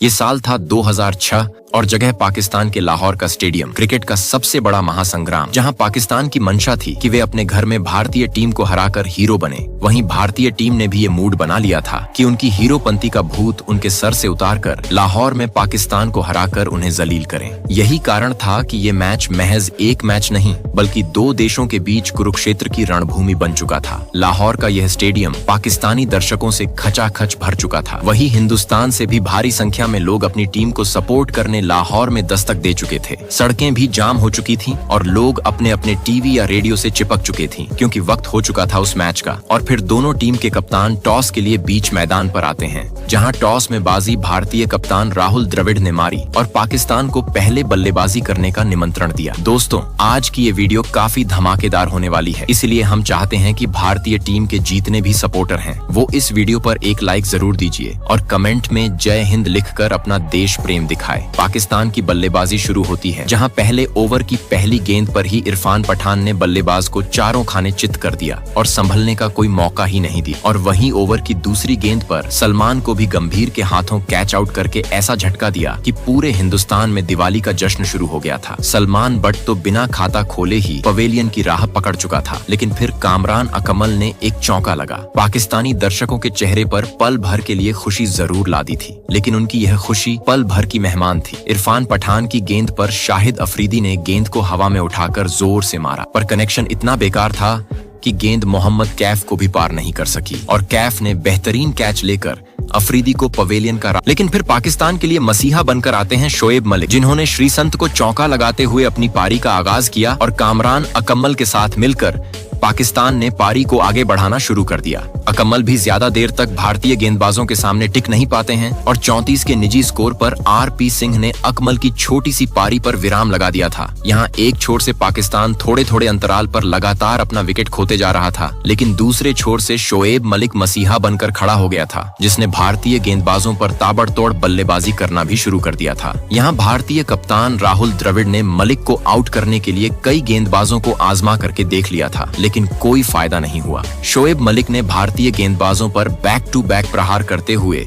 ये साल था 2006 और जगह पाकिस्तान के लाहौर का स्टेडियम। क्रिकेट का सबसे बड़ा महासंग्राम, जहां पाकिस्तान की मंशा थी कि वे अपने घर में भारतीय टीम को हराकर हीरो बने। वहीं भारतीय टीम ने भी ये मूड बना लिया था कि उनकी हीरोपंती का भूत उनके सर से उतारकर लाहौर में पाकिस्तान को हराकर उन्हें जलील करें। यही कारण था कि ये मैच महज एक मैच नहीं बल्कि दो देशों के बीच कुरुक्षेत्र की रणभूमि बन चुका था। लाहौर का यह स्टेडियम पाकिस्तानी दर्शकों से खचाखच भर चुका था। वही हिंदुस्तान से भी भारी संख्या में लोग अपनी टीम को सपोर्ट करने लाहौर में दस्तक दे चुके थे। सड़कें भी जाम हो चुकी थीं और लोग अपने अपने टीवी या रेडियो से चिपक चुके थे क्योंकि वक्त हो चुका था उस मैच का। और फिर दोनों टीम के कप्तान टॉस के लिए बीच मैदान पर आते हैं, जहां टॉस में बाजी भारतीय कप्तान राहुल द्रविड़ ने मारी और पाकिस्तान को पहले बल्लेबाजी करने का निमंत्रण दिया। दोस्तों, आज की ये वीडियो काफी धमाकेदार होने वाली है, इसलिए हम चाहते हैं कि भारतीय टीम के जितने भी सपोर्टर हैं वो इस वीडियो पर एक लाइक जरूर दीजिए और कमेंट में जय हिंद लिखकर अपना देश प्रेम दिखाए। पाकिस्तान की बल्लेबाजी शुरू होती है, जहां पहले ओवर की पहली गेंद पर ही इरफान पठान ने बल्लेबाज को चारों खाने चित कर दिया और संभलने का कोई मौका ही नहीं दिया। और वहीं ओवर की दूसरी गेंद पर सलमान को भी गंभीर के हाथों कैच आउट करके ऐसा झटका दिया कि पूरे हिंदुस्तान में दिवाली का जश्न शुरू हो गया था। सलमान बट तो बिना खाता खोले ही पवेलियन की राह पकड़ चुका था, लेकिन फिर कामरान अकमल ने एक चौका लगा। पाकिस्तानी दर्शकों के चेहरे पर पल भर के लिए खुशी जरूर ला दी थी, लेकिन उनकी यह खुशी पल भर की मेहमान थी। इरफान पठान की गेंद पर शाहिद अफरीदी ने गेंद को हवा में उठाकर जोर से मारा, पर कनेक्शन इतना बेकार था कि गेंद मोहम्मद कैफ को भी पार नहीं कर सकी और कैफ ने बेहतरीन कैच लेकर अफरीदी को पवेलियन का लेकिन फिर पाकिस्तान के लिए मसीहा बनकर आते हैं शोएब मलिक, जिन्होंने श्रीसंत को चौका लगाते हुए अपनी पारी का आगाज किया और कामरान अकमल के साथ मिलकर पाकिस्तान ने पारी को आगे बढ़ाना शुरू कर दिया। अकमल भी ज्यादा देर तक भारतीय गेंदबाजों के सामने टिक नहीं पाते हैं और 34 के निजी स्कोर पर आरपी सिंह ने अकमल की छोटी सी पारी पर विराम लगा दिया था। यहाँ एक छोर से पाकिस्तान थोड़े थोड़े अंतराल पर लगातार अपना विकेट खोते जा रहा था, लेकिन दूसरे छोर से शोएब मलिक मसीहा बनकर खड़ा हो गया था, जिसने भारतीय गेंदबाजों पर ताबड़तोड़ बल्लेबाजी करना भी शुरू कर दिया था। यहाँ भारतीय कप्तान राहुल द्रविड़ ने मलिक को आउट करने के लिए कई गेंदबाजों को आजमा करके देख लिया था, लेकिन कोई फायदा नहीं हुआ। शोएब मलिक ने भारतीय गेंदबाजों पर बैक टू बैक प्रहार करते हुए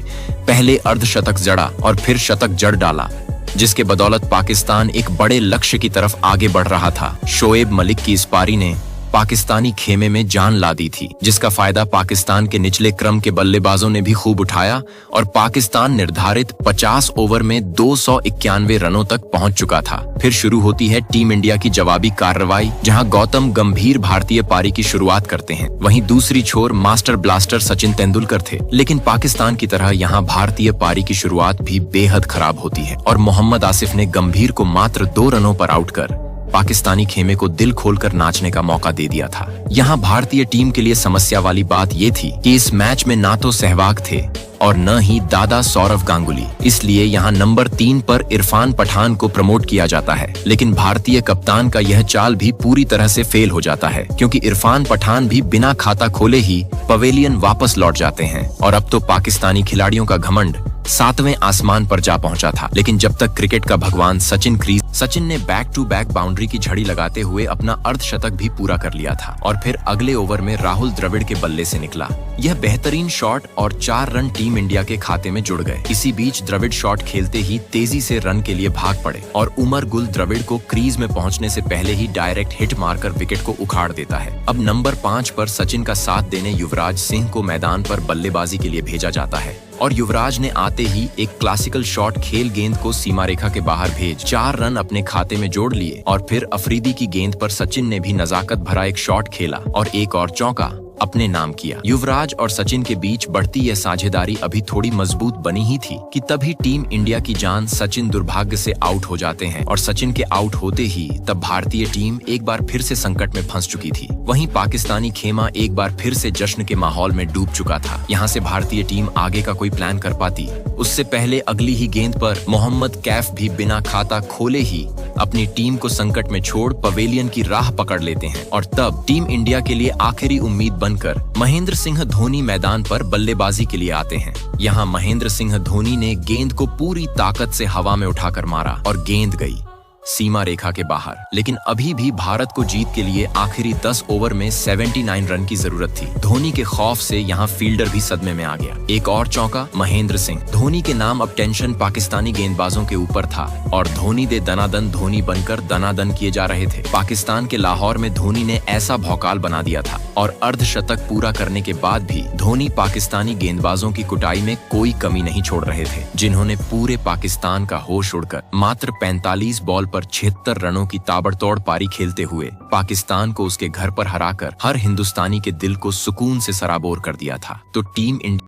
पहले अर्धशतक जड़ा और फिर शतक जड़ डाला, जिसके बदौलत पाकिस्तान एक बड़े लक्ष्य की तरफ आगे बढ़ रहा था। शोएब मलिक की इस पारी ने पाकिस्तानी खेमे में जान ला दी थी, जिसका फायदा पाकिस्तान के निचले क्रम के बल्लेबाजों ने भी खूब उठाया और पाकिस्तान निर्धारित 50 ओवर में 291 रनों तक पहुंच चुका था। फिर शुरू होती है टीम इंडिया की जवाबी कार्रवाई, जहां गौतम गंभीर भारतीय पारी की शुरुआत करते हैं। वहीं दूसरी छोर मास्टर ब्लास्टर सचिन तेंदुलकर थे, लेकिन पाकिस्तान की तरह यहां भारतीय पारी की शुरुआत भी बेहद खराब होती है और मोहम्मद आसिफ ने गंभीर को मात्र 2 रनों पर आउट कर पाकिस्तानी खेमे को दिल खोलकर नाचने का मौका दे दिया था। यहाँ भारतीय टीम के लिए समस्या वाली बात ये थी कि इस मैच में ना तो सहवाग थे और न ही दादा सौरव गांगुली, इसलिए यहाँ नंबर 3 पर इरफान पठान को प्रमोट किया जाता है। लेकिन भारतीय कप्तान का यह चाल भी पूरी तरह से फेल हो जाता है, क्योंकि इरफान पठान भी बिना खाता खोले ही पवेलियन वापस लौट जाते हैं और अब तो पाकिस्तानी खिलाड़ियों का घमंड 7वें आसमान पर जा पहुंचा था। लेकिन जब तक क्रिकेट का भगवान सचिन ने बैक टू बैक बाउंड्री की झड़ी लगाते हुए अपना अर्धशतक भी पूरा कर लिया था और फिर अगले ओवर में राहुल द्रविड़ के बल्ले से निकला यह बेहतरीन शॉट और 4 रन टीम इंडिया के खाते में जुड़ गए। इसी बीच द्रविड़ शॉट खेलते ही तेजी से रन के लिए भाग पड़े और उमर गुल द्रविड़ को क्रीज में पहुंचने से पहले ही डायरेक्ट हिट मारकर विकेट को उखाड़ देता है। अब नंबर 5 पर सचिन का साथ देने युवराज सिंह को मैदान पर बल्लेबाजी के लिए भेजा जाता है और युवराज ने आते ही एक क्लासिकल शॉट खेल गेंद को सीमा रेखा के बाहर भेज 4 रन अपने खाते में जोड़ लिए और फिर अफरीदी की गेंद पर सचिन ने भी नजाकत भरा एक शॉट खेला और एक और चौका अपने नाम किया। युवराज और सचिन के बीच बढ़ती यह साझेदारी अभी थोड़ी मजबूत बनी ही थी कि तभी टीम इंडिया की जान सचिन दुर्भाग्य से आउट हो जाते हैं और सचिन के आउट होते ही तब भारतीय टीम एक बार फिर से संकट में फंस चुकी थी। वहीं पाकिस्तानी खेमा एक बार फिर से जश्न के माहौल में डूब चुका था। यहाँ से भारतीय टीम आगे का कोई प्लान कर पाती उससे पहले अगली ही गेंद पर मोहम्मद कैफ भी बिना खाता खोले ही अपनी टीम को संकट में छोड़ पवेलियन की राह पकड़ लेते हैं और तब टीम इंडिया के लिए आखिरी उम्मीद बनकर महेंद्र सिंह धोनी मैदान पर बल्लेबाजी के लिए आते हैं। यहाँ महेंद्र सिंह धोनी ने गेंद को पूरी ताकत से हवा में उठाकर मारा और गेंद गई सीमा रेखा के बाहर। लेकिन अभी भी भारत को जीत के लिए आखिरी 10 ओवर में 79 रन की जरूरत थी। धोनी के खौफ से यहाँ फील्डर भी सदमे में आ गया। एक और चौका महेंद्र सिंह। धोनी के नाम अब टेंशन पाकिस्तानी गेंदबाजों के ऊपर था और धोनी दे दनादन धोनी बनकर दनादन किए जा रहे थे। पाकिस्तान के लाहौर में धोनी ने ऐसा भौकाल बना दिया था और अर्धशतक पूरा करने के बाद भी धोनी पाकिस्तानी गेंदबाजों की कुटाई में कोई कमी नहीं छोड़ रहे थे, जिन्होंने पूरे पाकिस्तान का होश उड़कर मात्र 45 बॉल पर 76 रनों की ताबड़तोड़ पारी खेलते हुए पाकिस्तान को उसके घर पर हराकर हर हिंदुस्तानी के दिल को सुकून से सराबोर कर दिया था। तो टीम इंडिया